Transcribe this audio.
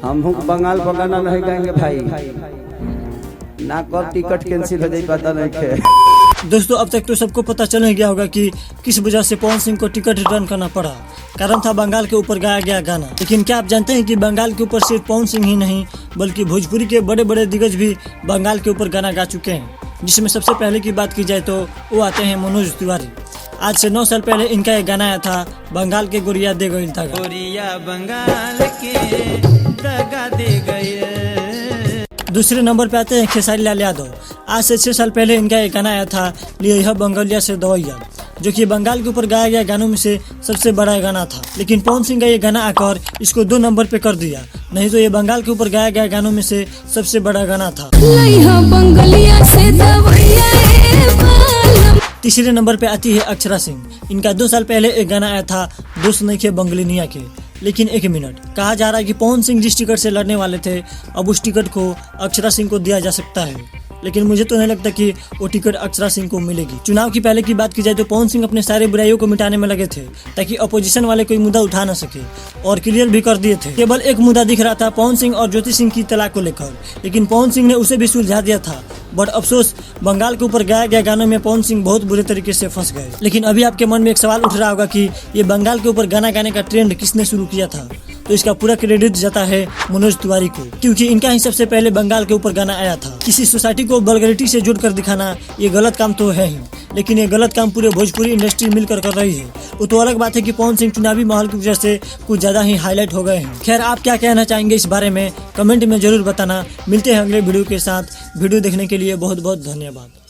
हम बंगाल पर गाना नहीं गाएंगे भाई, ना कब टिकट कैंसिल हो जाए पता नहीं है। दोस्तों अब तक तो सबको पता चल ही गया होगा कि किस वजह से पवन सिंह को टिकट रिटर्न करना पड़ा। कारण था बंगाल के ऊपर गाया गया गाना। लेकिन क्या आप जानते हैं कि बंगाल के ऊपर सिर्फ पवन सिंह ही नहीं बल्कि भोजपुरी के बड़े बड़े दिग्गज भी बंगाल के ऊपर गाना गा चुके हैं। जिसमें सबसे पहले की बात की जाए तो वो आते हैं मनोज तिवारी। आज से 9 साल पहले इनका एक गाना आया था, बंगाल के गोरिया दे गई था। गोरिया बंगाल के दगा दे गए। दूसरे नंबर पे आते हैं खेसारी लाल यादव। आज से 6 साल पहले इनका एक गाना आया था, लिए यह बंगालिया से दवाइया, जो कि बंगाल के ऊपर गाया गया गानों में से सबसे बड़ा गाना था। लेकिन पवन सिंह का ये गाना आकर इसको 2 नंबर पे कर दिया, नहीं तो ये बंगाल के ऊपर गाया गया गानों में से सबसे बड़ा गाना था। तीसरे नंबर पे आती है अक्षरा सिंह। इनका 2 साल पहले एक गाना आया था, दोस्त नहीं खे बंगलिनिया के। लेकिन एक मिनट, कहा जा रहा है कि पवन सिंह जिस टिकट से लड़ने वाले थे अब उस टिकट को अक्षरा सिंह को दिया जा सकता है। लेकिन मुझे तो नहीं लगता कि वो टिकट अक्षरा सिंह को मिलेगी। चुनाव की पहले की बात की जाए तो पवन सिंह अपने सारे बुराइयों को मिटाने में लगे थे ताकि अपोजिशन वाले कोई मुद्दा उठा न सके, और क्लियर भी कर दिए थे। केवल एक मुद्दा दिख रहा था पवन सिंह और ज्योति सिंह की तलाक को लेकर, लेकिन पवन सिंह ने उसे भी सुलझा दिया था। बट अफसोस बंगाल के ऊपर गाया गया गानों में पवन सिंह बहुत बुरे तरीके से फंस गए। लेकिन अभी आपके मन में एक सवाल उठ रहा होगा कि ये बंगाल के ऊपर गाना गाने का ट्रेंड किसने शुरू किया था। तो इसका पूरा क्रेडिट जाता है मनोज तिवारी को, क्योंकि इनका ही सबसे पहले बंगाल के ऊपर गाना आया था। किसी सोसाइटी को वल्गैरिटी से जोड़कर दिखाना ये गलत काम तो है ही, लेकिन ये गलत काम पूरे भोजपुरी इंडस्ट्री मिलकर कर रही है। वो तो अलग बात है कि पवन सिंह चुनावी माहौल की वजह से कुछ ज्यादा ही हाईलाइट हो गए हैं। खैर, आप क्या कहना चाहेंगे इस बारे में कमेंट में जरूर बताना। मिलते हैं अगले वीडियो के साथ। वीडियो देखने के लिए बहुत बहुत धन्यवाद।